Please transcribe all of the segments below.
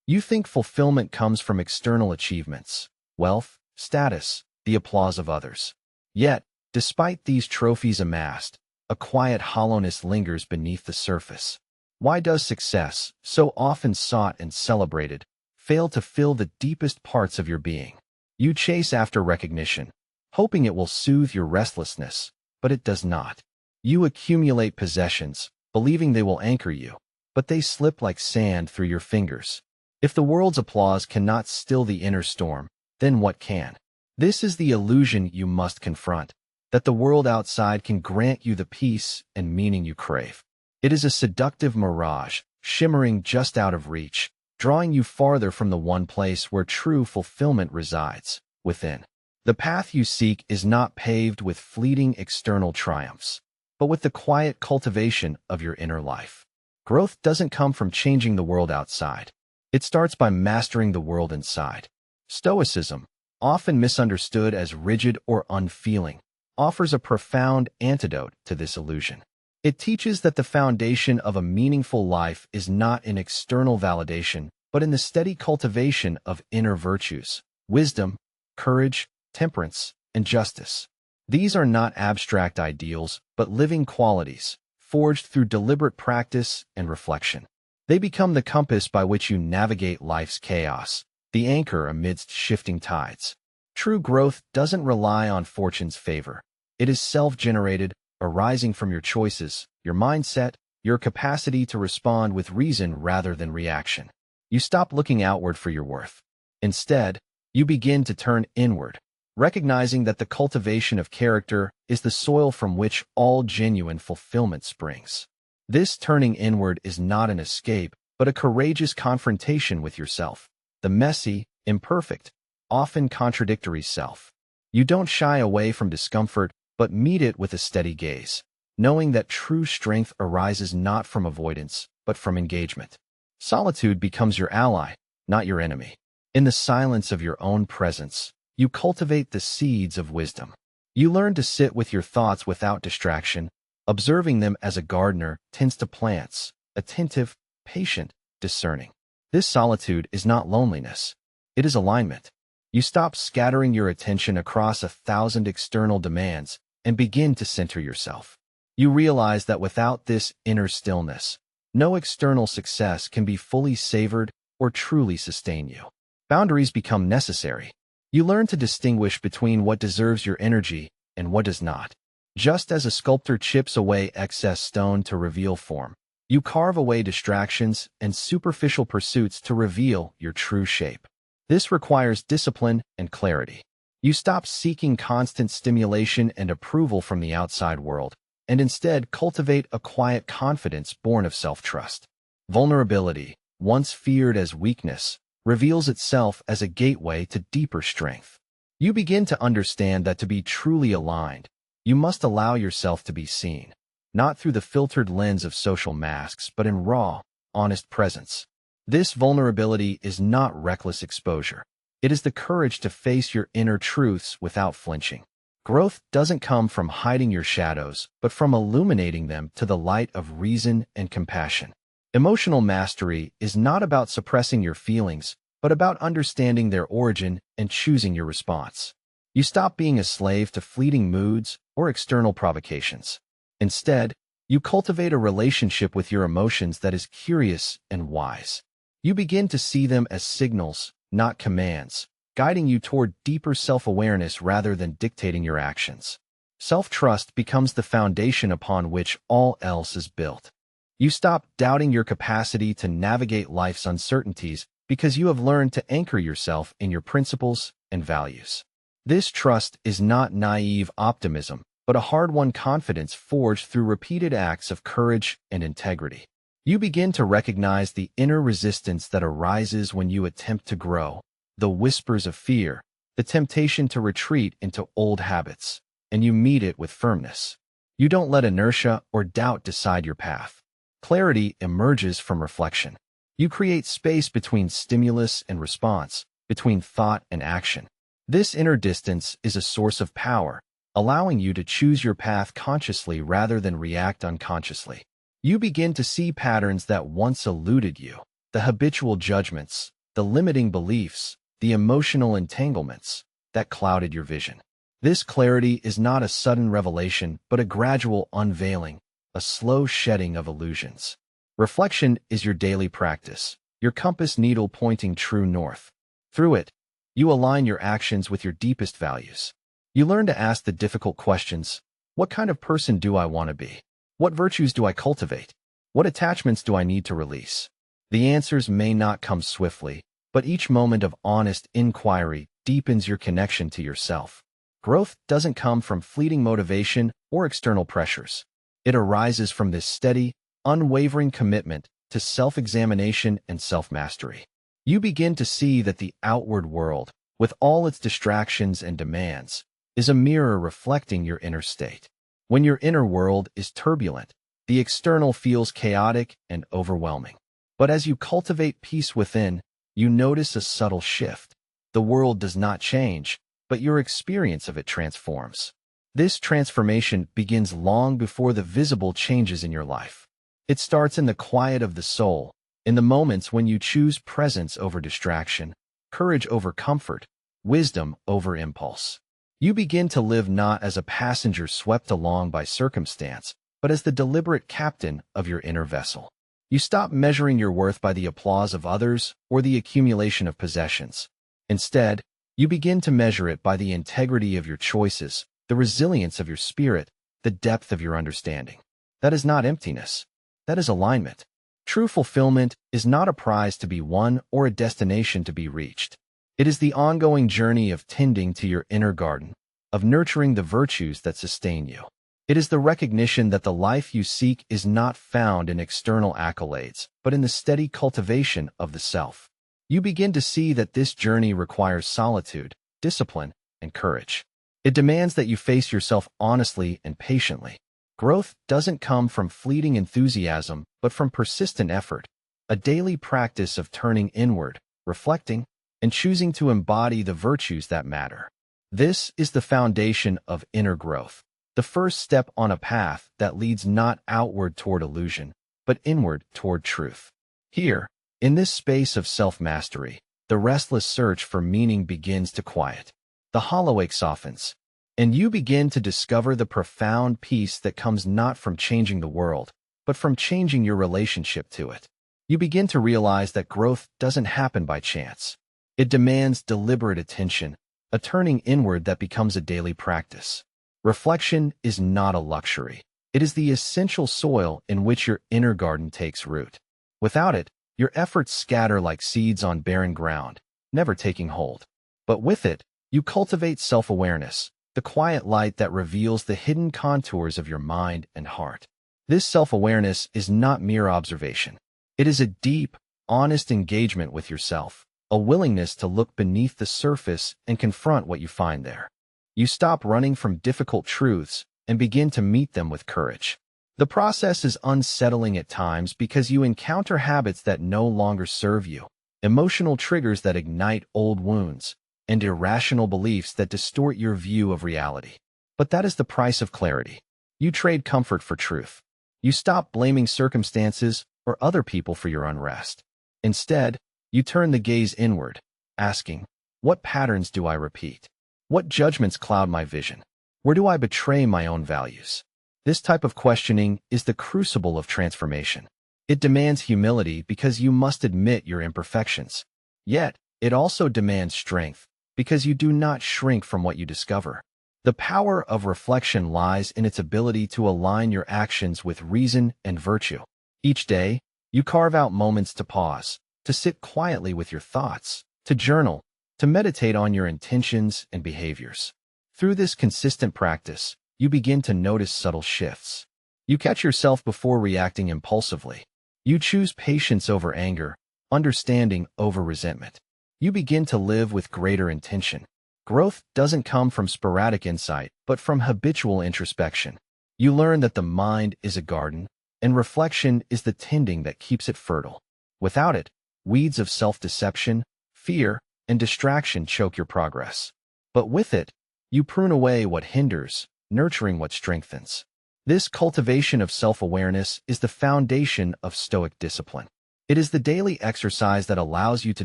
You think fulfillment comes from external achievements, wealth, status, the applause of others. Yet, despite these trophies amassed, a quiet hollowness lingers beneath the surface. Why does success, so often sought and celebrated, fail to fill the deepest parts of your being? You chase after recognition, hoping it will soothe your restlessness, but it does not. You accumulate possessions, believing they will anchor you, but they slip like sand through your fingers. If the world's applause cannot still the inner storm, then what can? This is the illusion you must confront, that the world outside can grant you the peace and meaning you crave. It is a seductive mirage, shimmering just out of reach, drawing you farther from the one place where true fulfillment resides, within. The path you seek is not paved with fleeting external triumphs, but with the quiet cultivation of your inner life. Growth doesn't come from changing the world outside. It starts by mastering the world inside. Stoicism, often misunderstood as rigid or unfeeling, offers a profound antidote to this illusion. It teaches that the foundation of a meaningful life is not in external validation, but in the steady cultivation of inner virtues, wisdom, courage, temperance, and justice. These are not abstract ideals, but living qualities, forged through deliberate practice and reflection. They become the compass by which you navigate life's chaos, the anchor amidst shifting tides. True growth doesn't rely on fortune's favor. It is self-generated, arising from your choices, your mindset, your capacity to respond with reason rather than reaction. You stop looking outward for your worth. Instead, you begin to turn inward, recognizing that the cultivation of character is the soil from which all genuine fulfillment springs. This turning inward is not an escape, but a courageous confrontation with yourself, the messy, imperfect, often contradictory self. You don't shy away from discomfort, but meet it with a steady gaze, knowing that true strength arises not from avoidance, but from engagement. Solitude becomes your ally, not your enemy. In the silence of your own presence, you cultivate the seeds of wisdom. You learn to sit with your thoughts without distraction, observing them as a gardener tends to plants, attentive, patient, discerning. This solitude is not loneliness. It is alignment. You stop scattering your attention across 1,000 external demands and begin to center yourself. You realize that without this inner stillness, no external success can be fully savored or truly sustain you. Boundaries become necessary. You learn to distinguish between what deserves your energy and what does not. Just as a sculptor chips away excess stone to reveal form, you carve away distractions and superficial pursuits to reveal your true shape. This requires discipline and clarity. You stop seeking constant stimulation and approval from the outside world, and instead cultivate a quiet confidence born of self-trust. Vulnerability, once feared as weakness, reveals itself as a gateway to deeper strength. You begin to understand that to be truly aligned, you must allow yourself to be seen, not through the filtered lens of social masks, but in raw, honest presence. This vulnerability is not reckless exposure. It is the courage to face your inner truths without flinching. Growth doesn't come from hiding your shadows, but from illuminating them to the light of reason and compassion. Emotional mastery is not about suppressing your feelings, but about understanding their origin and choosing your response. You stop being a slave to fleeting moods or external provocations. Instead, you cultivate a relationship with your emotions that is curious and wise. You begin to see them as signals, not commands, guiding you toward deeper self-awareness rather than dictating your actions. Self-trust becomes the foundation upon which all else is built. You stop doubting your capacity to navigate life's uncertainties because you have learned to anchor yourself in your principles and values. This trust is not naive optimism, but a hard-won confidence forged through repeated acts of courage and integrity. You begin to recognize the inner resistance that arises when you attempt to grow, the whispers of fear, the temptation to retreat into old habits, and you meet it with firmness. You don't let inertia or doubt decide your path. Clarity emerges from reflection. You create space between stimulus and response, between thought and action. This inner distance is a source of power, allowing you to choose your path consciously rather than react unconsciously. You begin to see patterns that once eluded you, the habitual judgments, the limiting beliefs, the emotional entanglements that clouded your vision. This clarity is not a sudden revelation, but a gradual unveiling, a slow shedding of illusions. Reflection is your daily practice, your compass needle pointing true north. Through it, you align your actions with your deepest values. You learn to ask the difficult questions: what kind of person do I want to be? What virtues do I cultivate? What attachments do I need to release? The answers may not come swiftly, but each moment of honest inquiry deepens your connection to yourself. Growth doesn't come from fleeting motivation or external pressures. It arises from this steady, unwavering commitment to self-examination and self-mastery. You begin to see that the outward world, with all its distractions and demands, is a mirror reflecting your inner state. When your inner world is turbulent, the external feels chaotic and overwhelming. But as you cultivate peace within, you notice a subtle shift. The world does not change, but your experience of it transforms. This transformation begins long before the visible changes in your life. It starts in the quiet of the soul, in the moments when you choose presence over distraction, courage over comfort, wisdom over impulse. You begin to live not as a passenger swept along by circumstance, but as the deliberate captain of your inner vessel. You stop measuring your worth by the applause of others or the accumulation of possessions. Instead, you begin to measure it by the integrity of your choices, the resilience of your spirit, the depth of your understanding. That is not emptiness. That is alignment. True fulfillment is not a prize to be won or a destination to be reached. It is the ongoing journey of tending to your inner garden, of nurturing the virtues that sustain you. It is the recognition that the life you seek is not found in external accolades, but in the steady cultivation of the self. You begin to see that this journey requires solitude, discipline, and courage. It demands that you face yourself honestly and patiently. Growth doesn't come from fleeting enthusiasm, but from persistent effort, a daily practice of turning inward, reflecting, and choosing to embody the virtues that matter. This is the foundation of inner growth, the first step on a path that leads not outward toward illusion, but inward toward truth. Here, in this space of self-mastery, the restless search for meaning begins to quiet. The hollow ache softens, and you begin to discover the profound peace that comes not from changing the world, but from changing your relationship to it. You begin to realize that growth doesn't happen by chance. It demands deliberate attention, a turning inward that becomes a daily practice. Reflection is not a luxury. It is the essential soil in which your inner garden takes root. Without it, your efforts scatter like seeds on barren ground, never taking hold. But with it, you cultivate self-awareness, the quiet light that reveals the hidden contours of your mind and heart. This self-awareness is not mere observation. It is a deep, honest engagement with yourself, a willingness to look beneath the surface and confront what you find there. You stop running from difficult truths and begin to meet them with courage. The process is unsettling at times because you encounter habits that no longer serve you, emotional triggers that ignite old wounds, and irrational beliefs that distort your view of reality. But that is the price of clarity. You trade comfort for truth. You stop blaming circumstances or other people for your unrest. Instead, you turn the gaze inward, asking, what patterns do I repeat? What judgments cloud my vision? Where do I betray my own values? This type of questioning is the crucible of transformation. It demands humility because you must admit your imperfections. Yet, it also demands strength because you do not shrink from what you discover. The power of reflection lies in its ability to align your actions with reason and virtue. Each day, you carve out moments to pause, to sit quietly with your thoughts, to journal, to meditate on your intentions and behaviors. Through this consistent practice, you begin to notice subtle shifts. You catch yourself before reacting impulsively. You choose patience over anger, understanding over resentment. You begin to live with greater intention. Growth doesn't come from sporadic insight, but from habitual introspection. You learn that the mind is a garden, and reflection is the tending that keeps it fertile. Without it, weeds of self-deception, fear, and distraction choke your progress. But with it, you prune away what hinders, nurturing what strengthens. This cultivation of self-awareness is the foundation of Stoic discipline. It is the daily exercise that allows you to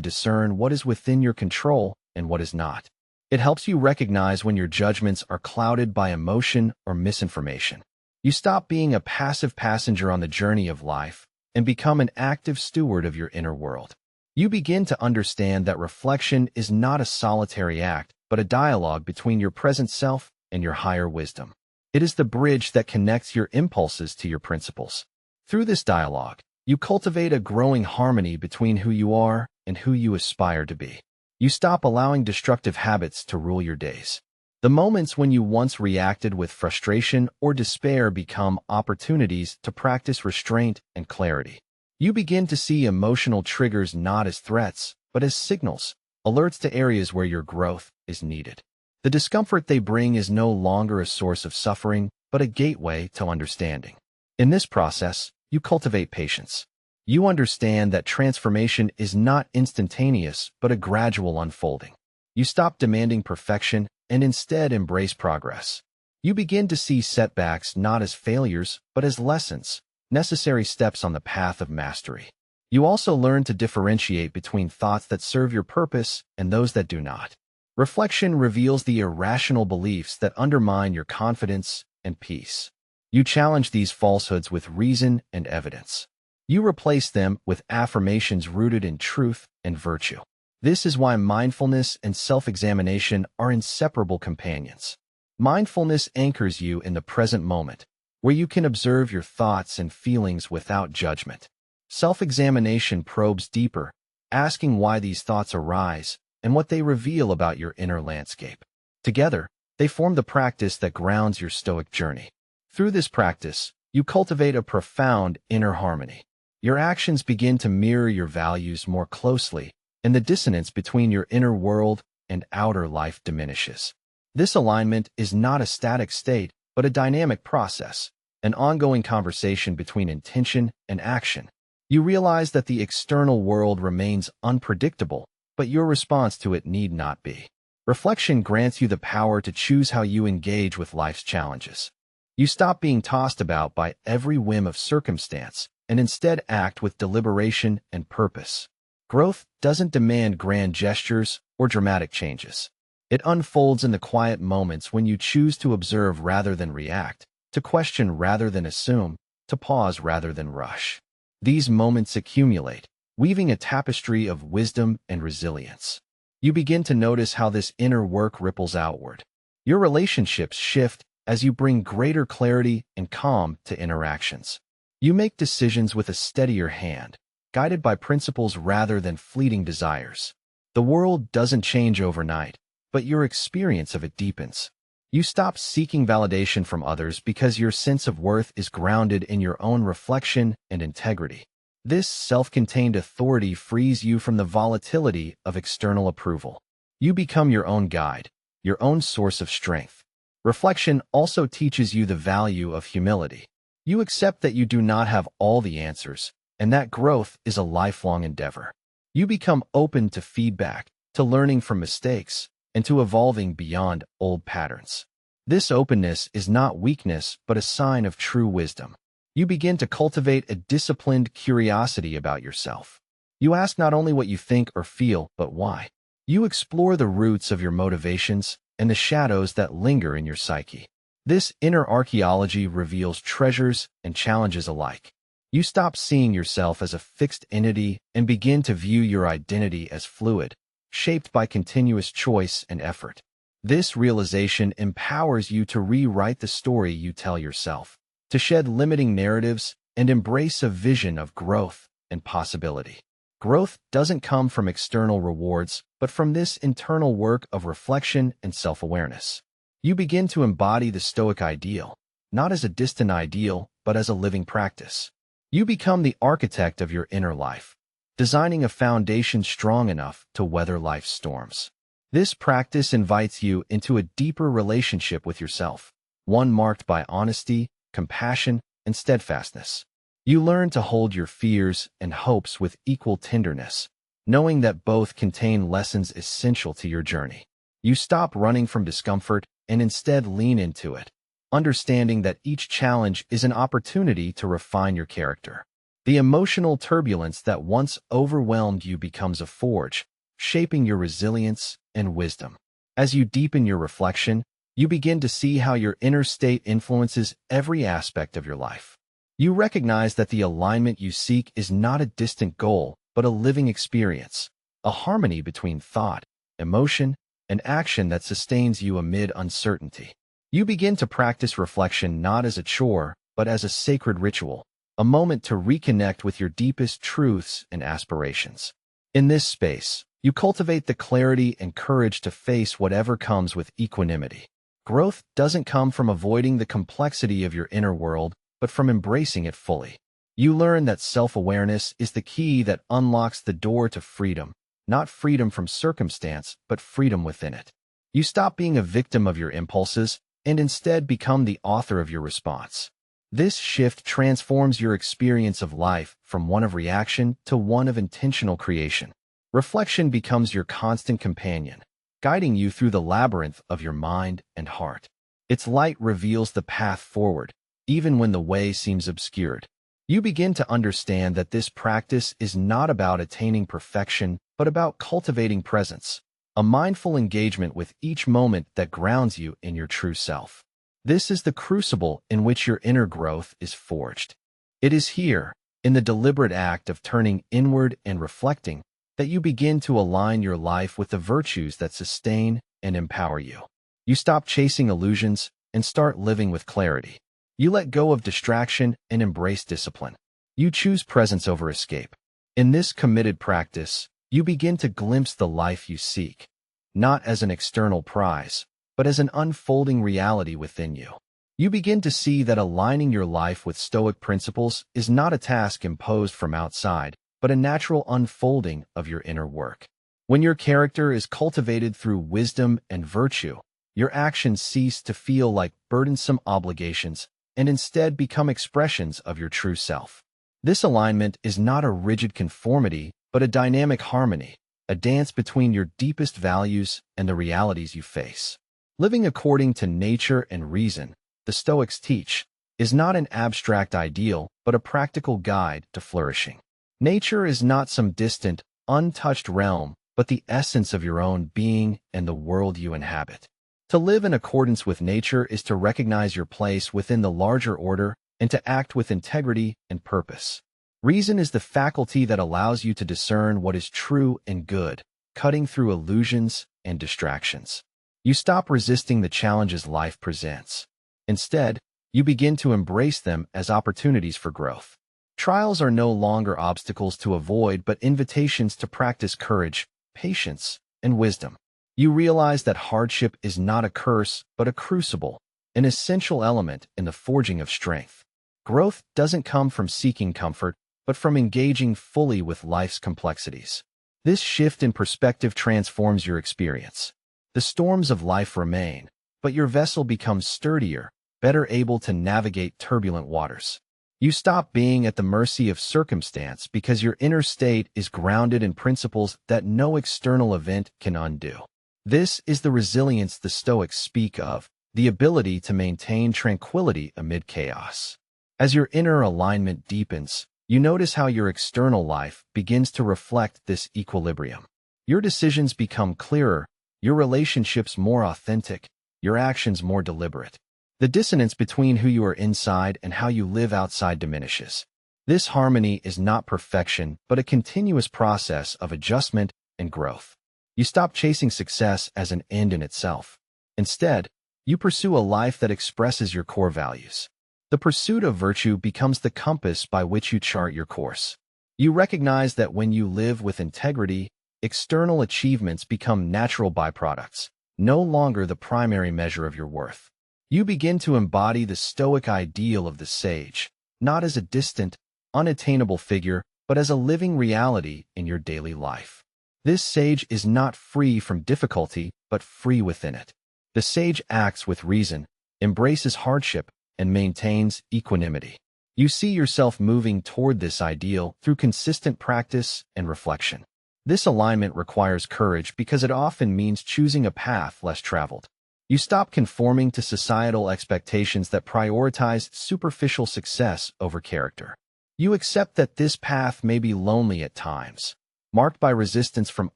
discern what is within your control and what is not. It helps you recognize when your judgments are clouded by emotion or misinformation. You stop being a passive passenger on the journey of life and become an active steward of your inner world. You begin to understand that reflection is not a solitary act, but a dialogue between your present self and your higher wisdom. It is the bridge that connects your impulses to your principles. Through this dialogue, you cultivate a growing harmony between who you are and who you aspire to be. You stop allowing destructive habits to rule your days. The moments when you once reacted with frustration or despair become opportunities to practice restraint and clarity. You begin to see emotional triggers not as threats, but as signals, alerts to areas where your growth is needed. The discomfort they bring is no longer a source of suffering, but a gateway to understanding. In this process, you cultivate patience. You understand that transformation is not instantaneous, but a gradual unfolding. You stop demanding perfection and instead embrace progress. You begin to see setbacks not as failures, but as lessons, necessary steps on the path of mastery. You also learn to differentiate between thoughts that serve your purpose and those that do not. Reflection reveals the irrational beliefs that undermine your confidence and peace. You challenge these falsehoods with reason and evidence. You replace them with affirmations rooted in truth and virtue. This is why mindfulness and self-examination are inseparable companions. Mindfulness anchors you in the present moment, where you can observe your thoughts and feelings without judgment. Self-examination probes deeper, asking why these thoughts arise and what they reveal about your inner landscape. Together, they form the practice that grounds your Stoic journey. Through this practice, you cultivate a profound inner harmony. Your actions begin to mirror your values more closely, and the dissonance between your inner world and outer life diminishes. This alignment is not a static state, but a dynamic process, an ongoing conversation between intention and action. You realize that the external world remains unpredictable, but your response to it need not be. Reflection grants you the power to choose how you engage with life's challenges. You stop being tossed about by every whim of circumstance and instead act with deliberation and purpose. Growth doesn't demand grand gestures or dramatic changes. It unfolds in the quiet moments when you choose to observe rather than react, to question rather than assume, to pause rather than rush. These moments accumulate, weaving a tapestry of wisdom and resilience. You begin to notice how this inner work ripples outward. Your relationships shift as you bring greater clarity and calm to interactions. You make decisions with a steadier hand, guided by principles rather than fleeting desires. The world doesn't change overnight, but your experience of it deepens. You stop seeking validation from others because your sense of worth is grounded in your own reflection and integrity. This self-contained authority frees you from the volatility of external approval. You become your own guide, your own source of strength. Reflection also teaches you the value of humility. You accept that you do not have all the answers, and that growth is a lifelong endeavor. You become open to feedback, to learning from mistakes, and to evolving beyond old patterns. This openness is not weakness, but a sign of true wisdom. You begin to cultivate a disciplined curiosity about yourself. You ask not only what you think or feel, but why. You explore the roots of your motivations and the shadows that linger in your psyche. This inner archaeology reveals treasures and challenges alike. You stop seeing yourself as a fixed entity and begin to view your identity as fluid, shaped by continuous choice and effort. This realization empowers you to rewrite the story you tell yourself, to shed limiting narratives and embrace a vision of growth and possibility. Growth doesn't come from external rewards, but from this internal work of reflection and self-awareness. You begin to embody the Stoic ideal, not as a distant ideal, but as a living practice. You become the architect of your inner life, designing a foundation strong enough to weather life's storms. This practice invites you into a deeper relationship with yourself, one marked by honesty, compassion, and steadfastness. You learn to hold your fears and hopes with equal tenderness, knowing that both contain lessons essential to your journey. You stop running from discomfort and instead lean into it, understanding that each challenge is an opportunity to refine your character. The emotional turbulence that once overwhelmed you becomes a forge, shaping your resilience and wisdom. As you deepen your reflection, you begin to see how your inner state influences every aspect of your life. You recognize that the alignment you seek is not a distant goal, but a living experience, a harmony between thought, emotion, and action that sustains you amid uncertainty. You begin to practice reflection not as a chore, but as a sacred ritual, a moment to reconnect with your deepest truths and aspirations. In this space, you cultivate the clarity and courage to face whatever comes with equanimity. Growth doesn't come from avoiding the complexity of your inner world, but from embracing it fully. You learn that self-awareness is the key that unlocks the door to freedom, not freedom from circumstance, but freedom within it. You stop being a victim of your impulses and instead become the author of your response. This shift transforms your experience of life from one of reaction to one of intentional creation. Reflection becomes your constant companion, guiding you through the labyrinth of your mind and heart. Its light reveals the path forward, even when the way seems obscured. You begin to understand that this practice is not about attaining perfection, but about cultivating presence, a mindful engagement with each moment that grounds you in your true self. This is the crucible in which your inner growth is forged. It is here, in the deliberate act of turning inward and reflecting, that you begin to align your life with the virtues that sustain and empower you. You stop chasing illusions and start living with clarity. You let go of distraction and embrace discipline. You choose presence over escape. In this committed practice, you begin to glimpse the life you seek, not as an external prize, but as an unfolding reality within you. You begin to see that aligning your life with Stoic principles is not a task imposed from outside, but a natural unfolding of your inner work. When your character is cultivated through wisdom and virtue, your actions cease to feel like burdensome obligations and instead become expressions of your true self. This alignment is not a rigid conformity, but a dynamic harmony, a dance between your deepest values and the realities you face. Living according to nature and reason, the Stoics teach, is not an abstract ideal, but a practical guide to flourishing. Nature is not some distant, untouched realm, but the essence of your own being and the world you inhabit. To live in accordance with nature is to recognize your place within the larger order and to act with integrity and purpose. Reason is the faculty that allows you to discern what is true and good, cutting through illusions and distractions. You stop resisting the challenges life presents. Instead, you begin to embrace them as opportunities for growth. Trials are no longer obstacles to avoid, but invitations to practice courage, patience, and wisdom. You realize that hardship is not a curse, but a crucible, an essential element in the forging of strength. Growth doesn't come from seeking comfort, but from engaging fully with life's complexities. This shift in perspective transforms your experience. The storms of life remain, but your vessel becomes sturdier, better able to navigate turbulent waters. You stop being at the mercy of circumstance because your inner state is grounded in principles that no external event can undo. This is the resilience the Stoics speak of, the ability to maintain tranquility amid chaos. As your inner alignment deepens, you notice how your external life begins to reflect this equilibrium. Your decisions become clearer, your relationships more authentic, your actions more deliberate. The dissonance between who you are inside and how you live outside diminishes. This harmony is not perfection, but a continuous process of adjustment and growth. You stop chasing success as an end in itself. Instead, you pursue a life that expresses your core values. The pursuit of virtue becomes the compass by which you chart your course. You recognize that when you live with integrity, external achievements become natural byproducts, no longer the primary measure of your worth. You begin to embody the Stoic ideal of the sage, not as a distant, unattainable figure, but as a living reality in your daily life. This sage is not free from difficulty, but free within it. The sage acts with reason, embraces hardship, and maintains equanimity. You see yourself moving toward this ideal through consistent practice and reflection. This alignment requires courage because it often means choosing a path less traveled. You stop conforming to societal expectations that prioritize superficial success over character. You accept that this path may be lonely at times, marked by resistance from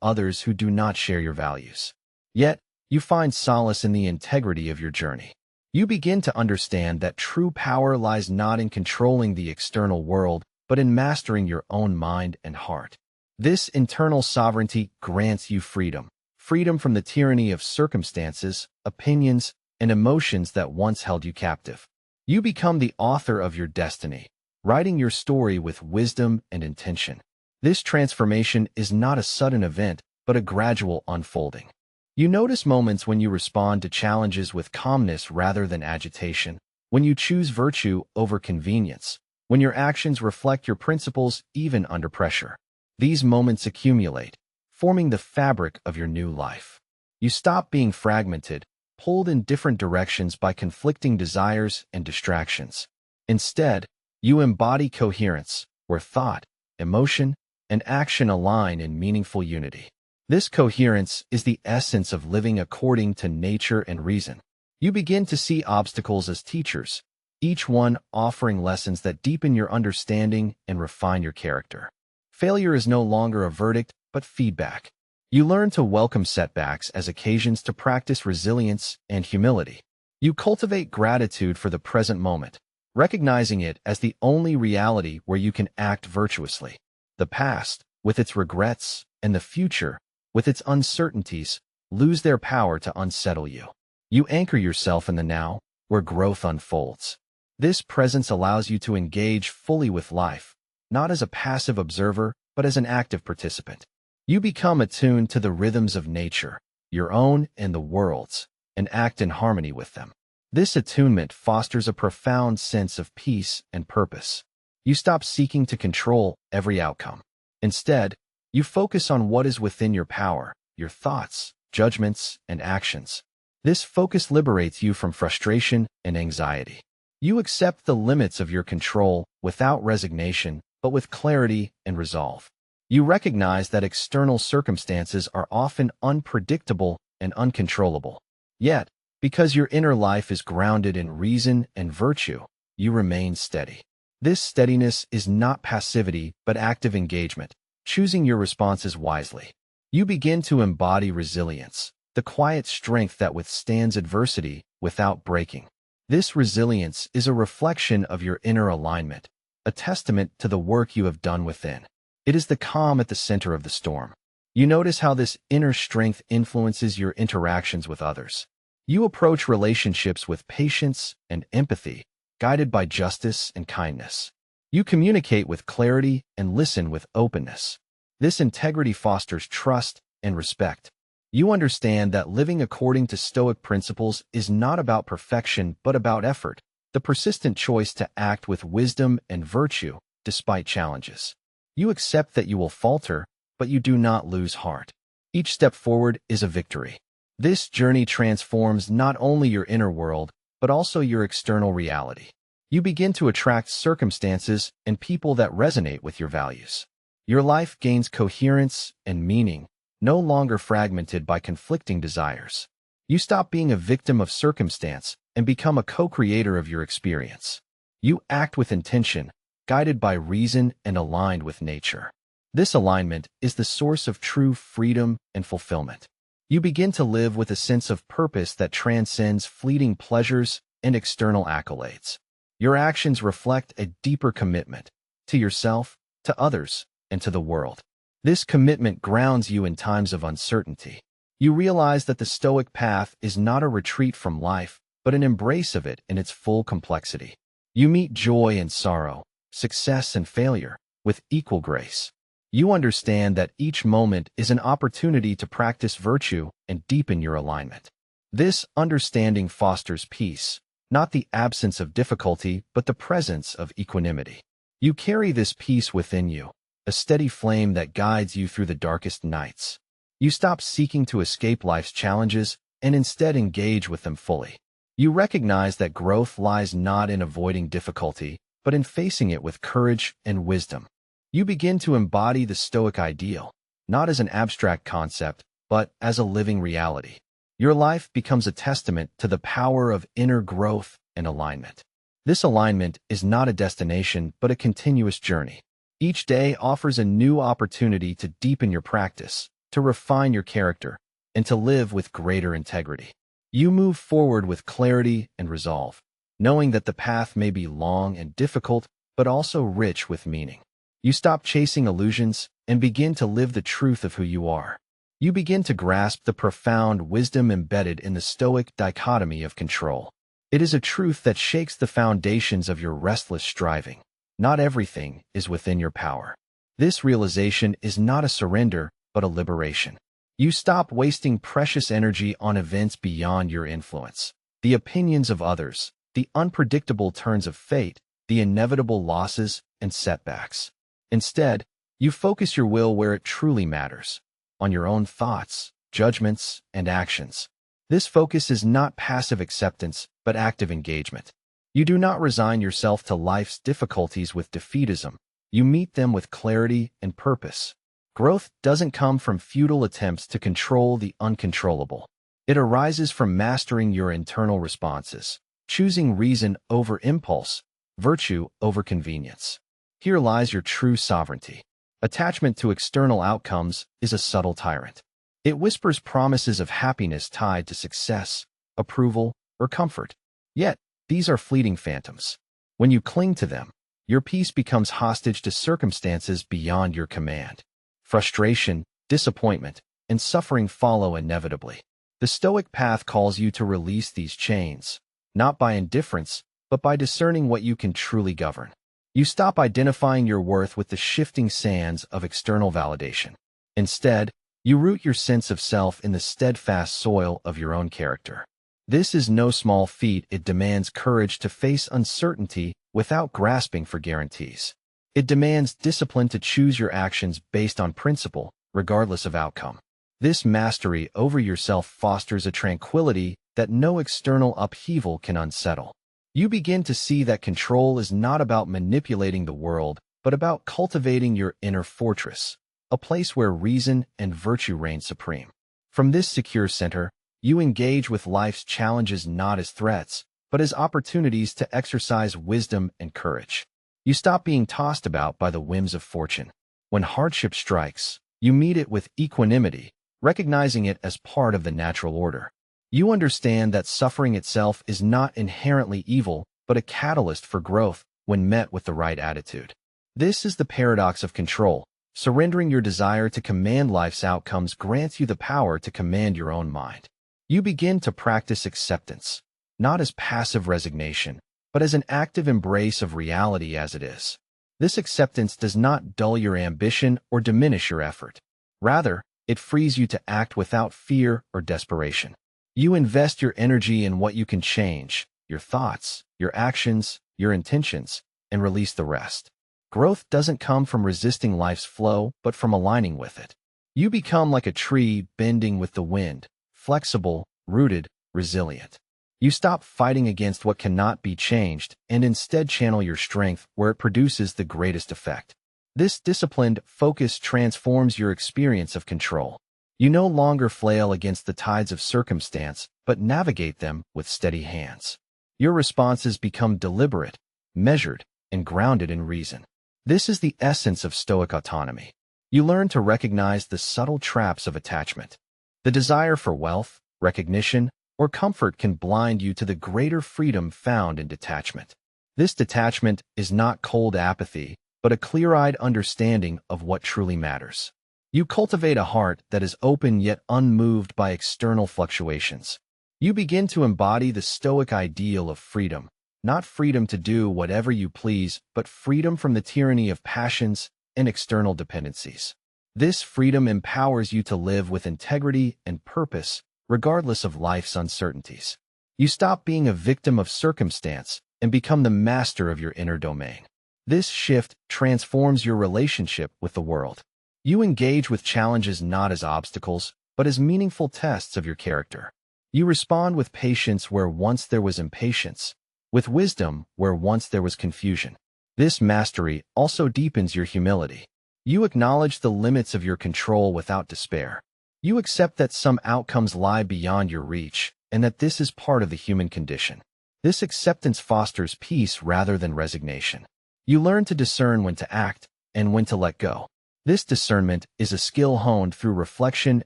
others who do not share your values. Yet, you find solace in the integrity of your journey. You begin to understand that true power lies not in controlling the external world, but in mastering your own mind and heart. This internal sovereignty grants you freedom. Freedom from the tyranny of circumstances, opinions, and emotions that once held you captive. You become the author of your destiny, writing your story with wisdom and intention. This transformation is not a sudden event, but a gradual unfolding. You notice moments when you respond to challenges with calmness rather than agitation, when you choose virtue over convenience, when your actions reflect your principles even under pressure. These moments accumulate, forming the fabric of your new life. You stop being fragmented, pulled in different directions by conflicting desires and distractions. Instead, you embody coherence, where thought, emotion, and action align in meaningful unity. This coherence is the essence of living according to nature and reason. You begin to see obstacles as teachers, each one offering lessons that deepen your understanding and refine your character. Failure is no longer a verdict, but feedback. You learn to welcome setbacks as occasions to practice resilience and humility. You cultivate gratitude for the present moment, recognizing it as the only reality where you can act virtuously. The past, with its regrets, and the future, with its uncertainties, lose their power to unsettle you. You anchor yourself in the now, where growth unfolds. This presence allows you to engage fully with life, not as a passive observer, but as an active participant. You become attuned to the rhythms of nature, your own and the world's, and act in harmony with them. This attunement fosters a profound sense of peace and purpose. You stop seeking to control every outcome. Instead, you focus on what is within your power, your thoughts, judgments, and actions. This focus liberates you from frustration and anxiety. You accept the limits of your control without resignation, but with clarity and resolve. You recognize that external circumstances are often unpredictable and uncontrollable. Yet, because your inner life is grounded in reason and virtue, you remain steady. This steadiness is not passivity, but active engagement, choosing your responses wisely. You begin to embody resilience, the quiet strength that withstands adversity without breaking. This resilience is a reflection of your inner alignment, a testament to the work you have done within. It is the calm at the center of the storm. You notice how this inner strength influences your interactions with others. You approach relationships with patience and empathy, guided by justice and kindness. You communicate with clarity and listen with openness. This integrity fosters trust and respect. You understand that living according to Stoic principles is not about perfection but about effort, the persistent choice to act with wisdom and virtue despite challenges. You accept that you will falter, but you do not lose heart. Each step forward is a victory. This journey transforms not only your inner world, but also your external reality. You begin to attract circumstances and people that resonate with your values. Your life gains coherence and meaning, no longer fragmented by conflicting desires. You stop being a victim of circumstance and become a co-creator of your experience. You act with intention, guided by reason and aligned with nature. This alignment is the source of true freedom and fulfillment. You begin to live with a sense of purpose that transcends fleeting pleasures and external accolades. Your actions reflect a deeper commitment to yourself, to others, and to the world. This commitment grounds you in times of uncertainty. You realize that the Stoic path is not a retreat from life, but an embrace of it in its full complexity. You meet joy and sorrow, success and failure, with equal grace. You understand that each moment is an opportunity to practice virtue and deepen your alignment. This understanding fosters peace, not the absence of difficulty, but the presence of equanimity. You carry this peace within you, a steady flame that guides you through the darkest nights. You stop seeking to escape life's challenges and instead engage with them fully. You recognize that growth lies not in avoiding difficulty, but in facing it with courage and wisdom. You begin to embody the Stoic ideal, not as an abstract concept, but as a living reality. Your life becomes a testament to the power of inner growth and alignment. This alignment is not a destination, but a continuous journey. Each day offers a new opportunity to deepen your practice, to refine your character, and to live with greater integrity. You move forward with clarity and resolve, knowing that the path may be long and difficult, but also rich with meaning. You stop chasing illusions and begin to live the truth of who you are. You begin to grasp the profound wisdom embedded in the Stoic dichotomy of control. It is a truth that shakes the foundations of your restless striving. Not everything is within your power. This realization is not a surrender, but a liberation. You stop wasting precious energy on events beyond your influence. The opinions of others, the unpredictable turns of fate, the inevitable losses and setbacks. Instead, you focus your will where it truly matters, on your own thoughts, judgments, and actions. This focus is not passive acceptance, but active engagement. You do not resign yourself to life's difficulties with defeatism. You meet them with clarity and purpose. Growth doesn't come from futile attempts to control the uncontrollable. It arises from mastering your internal responses, choosing reason over impulse, virtue over convenience. Here lies your true sovereignty. Attachment to external outcomes is a subtle tyrant. It whispers promises of happiness tied to success, approval, or comfort. Yet, these are fleeting phantoms. When you cling to them, your peace becomes hostage to circumstances beyond your command. Frustration, disappointment, and suffering follow inevitably. The Stoic path calls you to release these chains, not by indifference, but by discerning what you can truly govern. You stop identifying your worth with the shifting sands of external validation. Instead, you root your sense of self in the steadfast soil of your own character. This is no small feat. It demands courage to face uncertainty without grasping for guarantees. It demands discipline to choose your actions based on principle, regardless of outcome. This mastery over yourself fosters a tranquility that no external upheaval can unsettle. You begin to see that control is not about manipulating the world, but about cultivating your inner fortress, a place where reason and virtue reign supreme. From this secure center, you engage with life's challenges not as threats, but as opportunities to exercise wisdom and courage. You stop being tossed about by the whims of fortune. When hardship strikes, you meet it with equanimity, recognizing it as part of the natural order. You understand that suffering itself is not inherently evil, but a catalyst for growth when met with the right attitude. This is the paradox of control. Surrendering your desire to command life's outcomes grants you the power to command your own mind. You begin to practice acceptance, not as passive resignation, but as an active embrace of reality as it is. This acceptance does not dull your ambition or diminish your effort. Rather, it frees you to act without fear or desperation. You invest your energy in what you can change, your thoughts, your actions, your intentions, and release the rest. Growth doesn't come from resisting life's flow, but from aligning with it. You become like a tree bending with the wind, flexible, rooted, resilient. You stop fighting against what cannot be changed and instead channel your strength where it produces the greatest effect. This disciplined focus transforms your experience of control. You no longer flail against the tides of circumstance, but navigate them with steady hands. Your responses become deliberate, measured, and grounded in reason. This is the essence of Stoic autonomy. You learn to recognize the subtle traps of attachment. The desire for wealth, recognition, or comfort can blind you to the greater freedom found in detachment. This detachment is not cold apathy, but a clear-eyed understanding of what truly matters. You cultivate a heart that is open yet unmoved by external fluctuations. You begin to embody the Stoic ideal of freedom, not freedom to do whatever you please, but freedom from the tyranny of passions and external dependencies. This freedom empowers you to live with integrity and purpose, regardless of life's uncertainties. You stop being a victim of circumstance and become the master of your inner domain. This shift transforms your relationship with the world. You engage with challenges not as obstacles, but as meaningful tests of your character. You respond with patience where once there was impatience, with wisdom where once there was confusion. This mastery also deepens your humility. You acknowledge the limits of your control without despair. You accept that some outcomes lie beyond your reach, and that this is part of the human condition. This acceptance fosters peace rather than resignation. You learn to discern when to act and when to let go. This discernment is a skill honed through reflection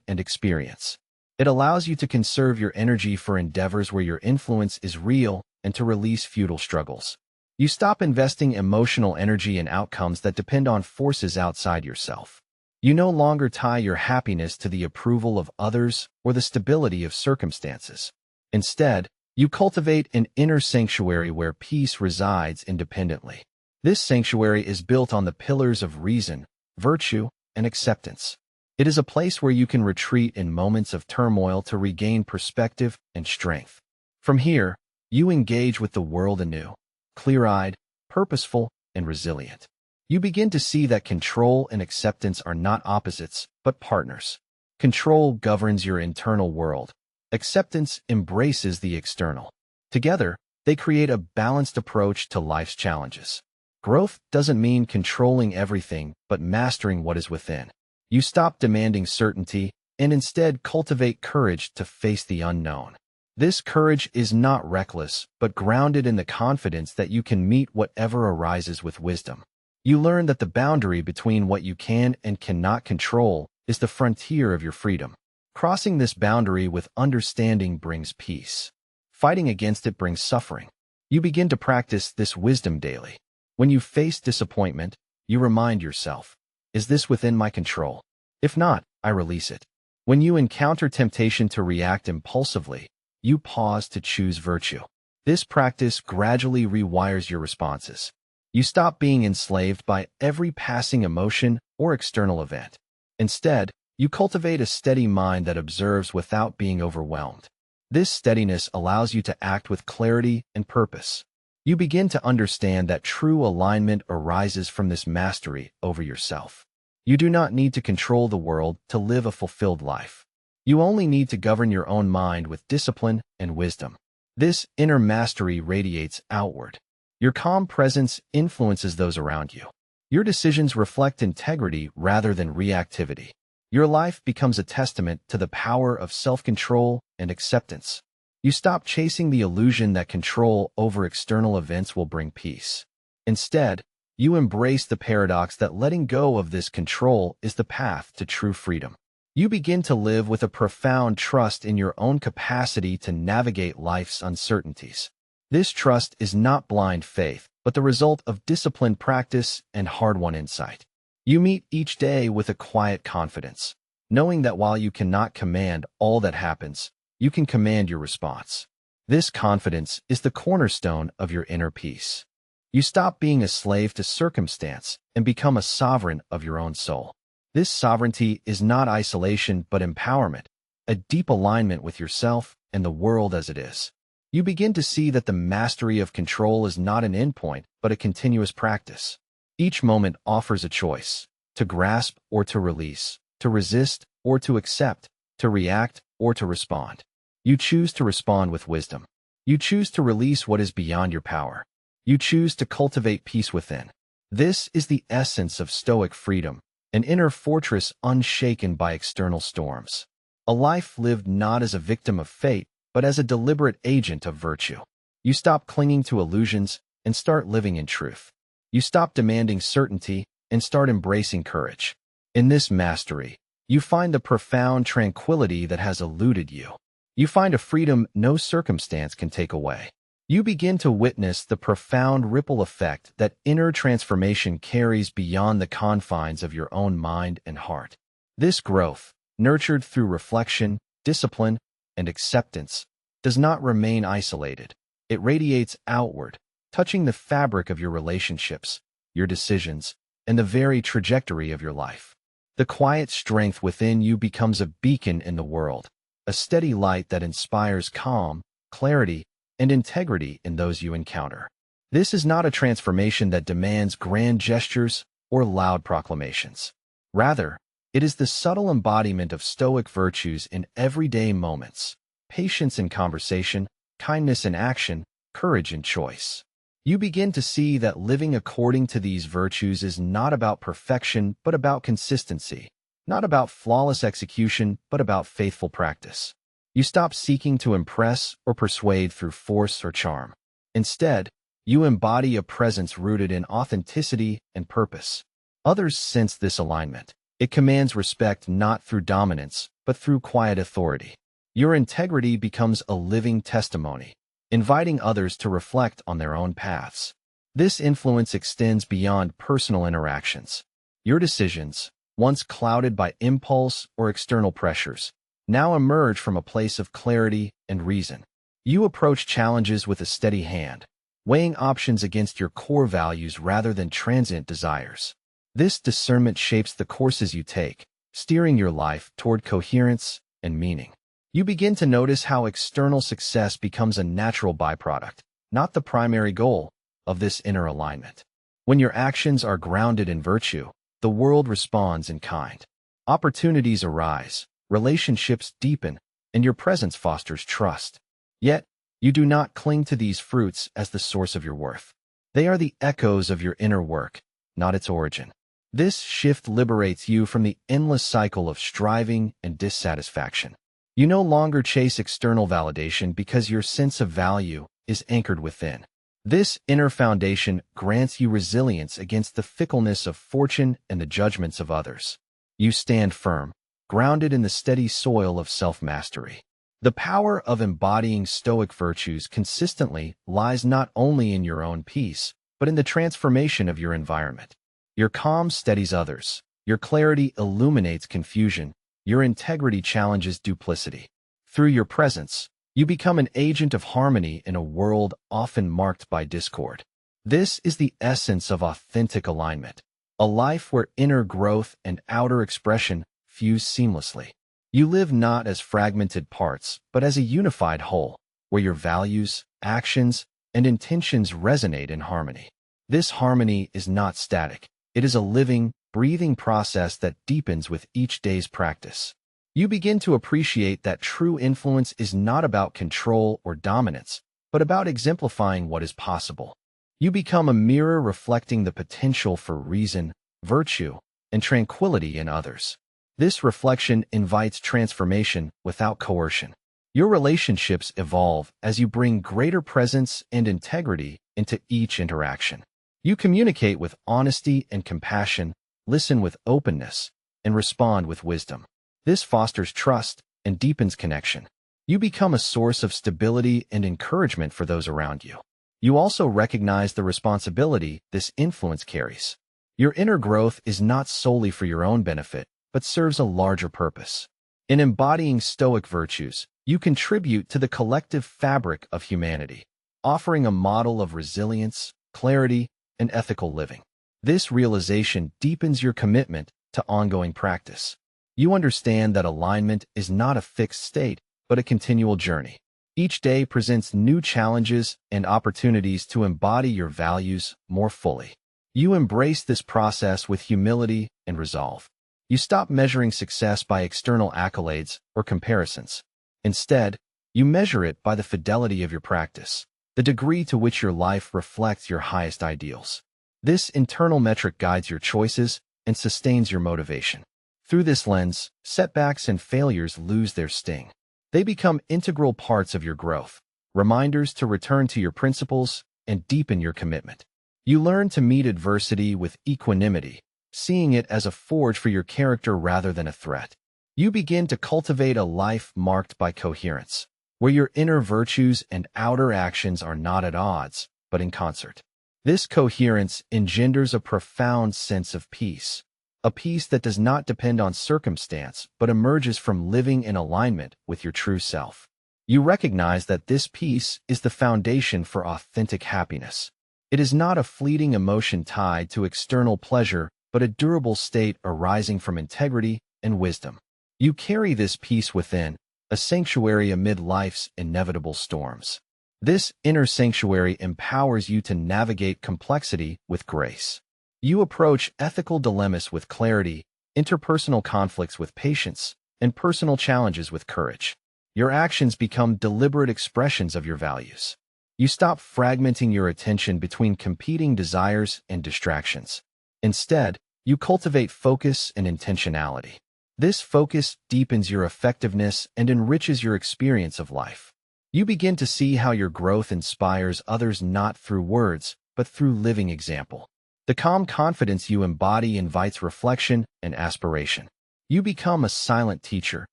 and experience. It allows you to conserve your energy for endeavors where your influence is real and to release futile struggles. You stop investing emotional energy in outcomes that depend on forces outside yourself. You no longer tie your happiness to the approval of others or the stability of circumstances. Instead, you cultivate an inner sanctuary where peace resides independently. This sanctuary is built on the pillars of reason, virtue, and acceptance. It is a place where you can retreat in moments of turmoil to regain perspective and strength. From here, you engage with the world anew, clear-eyed, purposeful, and resilient. You begin to see that control and acceptance are not opposites, but partners. Control governs your internal world. Acceptance embraces the external. Together, they create a balanced approach to life's challenges. Growth doesn't mean controlling everything, but mastering what is within. You stop demanding certainty and instead cultivate courage to face the unknown. This courage is not reckless, but grounded in the confidence that you can meet whatever arises with wisdom. You learn that the boundary between what you can and cannot control is the frontier of your freedom. Crossing this boundary with understanding brings peace. Fighting against it brings suffering. You begin to practice this wisdom daily. When you face disappointment, you remind yourself, is this within my control? If not, I release it. When you encounter temptation to react impulsively, you pause to choose virtue. This practice gradually rewires your responses. You stop being enslaved by every passing emotion or external event. Instead, you cultivate a steady mind that observes without being overwhelmed. This steadiness allows you to act with clarity and purpose. You begin to understand that true alignment arises from this mastery over yourself. You do not need to control the world to live a fulfilled life. You only need to govern your own mind with discipline and wisdom. This inner mastery radiates outward. Your calm presence influences those around you. Your decisions reflect integrity rather than reactivity. Your life becomes a testament to the power of self-control and acceptance. You stop chasing the illusion that control over external events will bring peace. Instead, you embrace the paradox that letting go of this control is the path to true freedom. You begin to live with a profound trust in your own capacity to navigate life's uncertainties. This trust is not blind faith, but the result of disciplined practice and hard-won insight. You meet each day with a quiet confidence, knowing that while you cannot command all that happens, you can command your response. This confidence is the cornerstone of your inner peace. You stop being a slave to circumstance and become a sovereign of your own soul. This sovereignty is not isolation but empowerment, a deep alignment with yourself and the world as it is. You begin to see that the mastery of control is not an endpoint but a continuous practice. Each moment offers a choice, to grasp or to release, to resist or to accept, to react or to respond. You choose to respond with wisdom. You choose to release what is beyond your power. You choose to cultivate peace within. This is the essence of Stoic freedom, an inner fortress unshaken by external storms. A life lived not as a victim of fate, but as a deliberate agent of virtue. You stop clinging to illusions and start living in truth. You stop demanding certainty and start embracing courage. In this mastery, you find the profound tranquility that has eluded you. You find a freedom no circumstance can take away. You begin to witness the profound ripple effect that inner transformation carries beyond the confines of your own mind and heart. This growth, nurtured through reflection, discipline, and acceptance, does not remain isolated. It radiates outward, touching the fabric of your relationships, your decisions, and the very trajectory of your life. The quiet strength within you becomes a beacon in the world, a steady light that inspires calm, clarity, and integrity in those you encounter. This is not a transformation that demands grand gestures or loud proclamations. Rather, it is the subtle embodiment of Stoic virtues in everyday moments: patience in conversation, kindness in action, courage in choice. You begin to see that living according to these virtues is not about perfection, but about consistency, not about flawless execution, but about faithful practice. You stop seeking to impress or persuade through force or charm. Instead, you embody a presence rooted in authenticity and purpose. Others sense this alignment. It commands respect not through dominance, but through quiet authority. Your integrity becomes a living testimony, inviting others to reflect on their own paths. This influence extends beyond personal interactions. Your decisions, once clouded by impulse or external pressures, now emerge from a place of clarity and reason. You approach challenges with a steady hand, weighing options against your core values rather than transient desires. This discernment shapes the courses you take, steering your life toward coherence and meaning. You begin to notice how external success becomes a natural byproduct, not the primary goal, of this inner alignment. When your actions are grounded in virtue, the world responds in kind. Opportunities arise, relationships deepen, and your presence fosters trust. Yet, you do not cling to these fruits as the source of your worth. They are the echoes of your inner work, not its origin. This shift liberates you from the endless cycle of striving and dissatisfaction. You no longer chase external validation because your sense of value is anchored within. This inner foundation grants you resilience against the fickleness of fortune and the judgments of others. You stand firm, grounded in the steady soil of self-mastery. The power of embodying Stoic virtues consistently lies not only in your own peace, but in the transformation of your environment. Your calm steadies others, your clarity illuminates confusion, your integrity challenges duplicity. Through your presence, you become an agent of harmony in a world often marked by discord. This is the essence of authentic alignment, a life where inner growth and outer expression fuse seamlessly. You live not as fragmented parts, but as a unified whole, where your values, actions, and intentions resonate in harmony. This harmony is not static. It is a living, breathing process that deepens with each day's practice. You begin to appreciate that true influence is not about control or dominance, but about exemplifying what is possible. You become a mirror reflecting the potential for reason, virtue, and tranquility in others. This reflection invites transformation without coercion. Your relationships evolve as you bring greater presence and integrity into each interaction. You communicate with honesty and compassion, listen with openness, and respond with wisdom. This fosters trust and deepens connection. You become a source of stability and encouragement for those around you. You also recognize the responsibility this influence carries. Your inner growth is not solely for your own benefit, but serves a larger purpose. In embodying Stoic virtues, you contribute to the collective fabric of humanity, offering a model of resilience, clarity, and ethical living. This realization deepens your commitment to ongoing practice. You understand that alignment is not a fixed state, but a continual journey. Each day presents new challenges and opportunities to embody your values more fully. You embrace this process with humility and resolve. You stop measuring success by external accolades or comparisons. Instead, you measure it by the fidelity of your practice, the degree to which your life reflects your highest ideals. This internal metric guides your choices and sustains your motivation. Through this lens, setbacks and failures lose their sting. They become integral parts of your growth, reminders to return to your principles and deepen your commitment. You learn to meet adversity with equanimity, seeing it as a forge for your character rather than a threat. You begin to cultivate a life marked by coherence, where your inner virtues and outer actions are not at odds, but in concert. This coherence engenders a profound sense of peace, a peace that does not depend on circumstance, but emerges from living in alignment with your true self. You recognize that this peace is the foundation for authentic happiness. It is not a fleeting emotion tied to external pleasure, but a durable state arising from integrity and wisdom. You carry this peace within, a sanctuary amid life's inevitable storms. This inner sanctuary empowers you to navigate complexity with grace. You approach ethical dilemmas with clarity, interpersonal conflicts with patience, and personal challenges with courage. Your actions become deliberate expressions of your values. You stop fragmenting your attention between competing desires and distractions. Instead, you cultivate focus and intentionality. This focus deepens your effectiveness and enriches your experience of life. You begin to see how your growth inspires others not through words, but through living example. The calm confidence you embody invites reflection and aspiration. You become a silent teacher,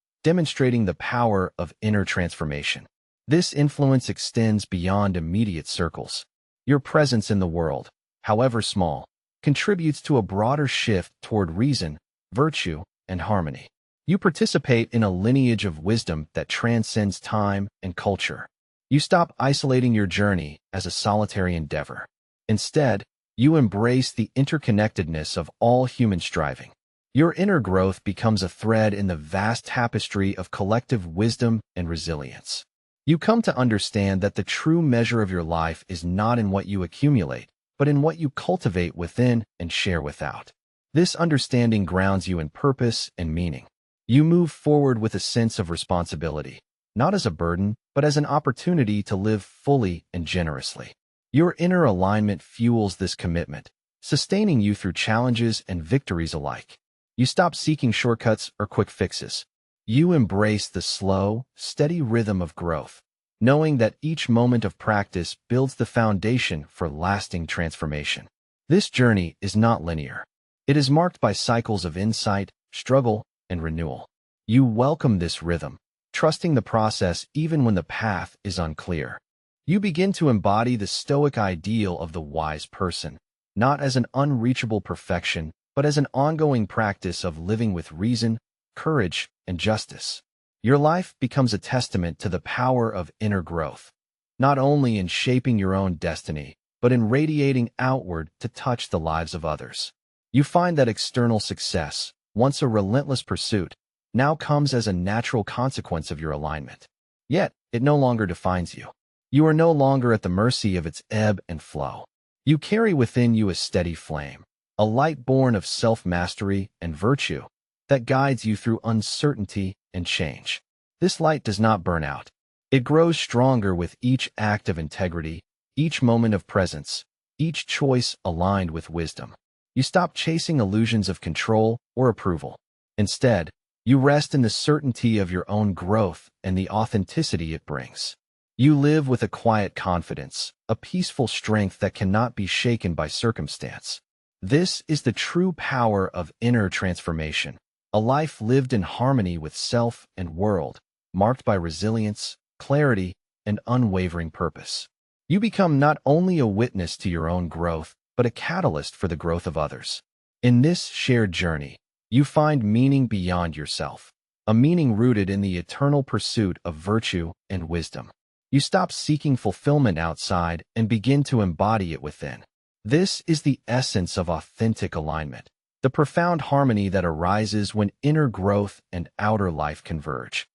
demonstrating the power of inner transformation. This influence extends beyond immediate circles. Your presence in the world, however small, contributes to a broader shift toward reason, virtue, and harmony. You participate in a lineage of wisdom that transcends time and culture. You stop isolating your journey as a solitary endeavor. Instead, you embrace the interconnectedness of all human striving. Your inner growth becomes a thread in the vast tapestry of collective wisdom and resilience. You come to understand that the true measure of your life is not in what you accumulate, but in what you cultivate within and share without. This understanding grounds you in purpose and meaning. You move forward with a sense of responsibility, not as a burden, but as an opportunity to live fully and generously. Your inner alignment fuels this commitment, sustaining you through challenges and victories alike. You stop seeking shortcuts or quick fixes. You embrace the slow, steady rhythm of growth, knowing that each moment of practice builds the foundation for lasting transformation. This journey is not linear. It is marked by cycles of insight, struggle, and renewal. You welcome this rhythm, trusting the process even when the path is unclear. You begin to embody the Stoic ideal of the wise person, not as an unreachable perfection, but as an ongoing practice of living with reason, courage, and justice. Your life becomes a testament to the power of inner growth, not only in shaping your own destiny, but in radiating outward to touch the lives of others. You find that external success, once a relentless pursuit, now comes as a natural consequence of your alignment. Yet, it no longer defines you. You are no longer at the mercy of its ebb and flow. You carry within you a steady flame, a light born of self-mastery and virtue that guides you through uncertainty and change. This light does not burn out. It grows stronger with each act of integrity, each moment of presence, each choice aligned with wisdom. You stop chasing illusions of control or approval. Instead, you rest in the certainty of your own growth and the authenticity it brings. You live with a quiet confidence, a peaceful strength that cannot be shaken by circumstance. This is the true power of inner transformation, a life lived in harmony with self and world, marked by resilience, clarity, and unwavering purpose. You become not only a witness to your own growth, but a catalyst for the growth of others. In this shared journey, you find meaning beyond yourself, a meaning rooted in the eternal pursuit of virtue and wisdom. You stop seeking fulfillment outside and begin to embody it within. This is the essence of authentic alignment, the profound harmony that arises when inner growth and outer life converge.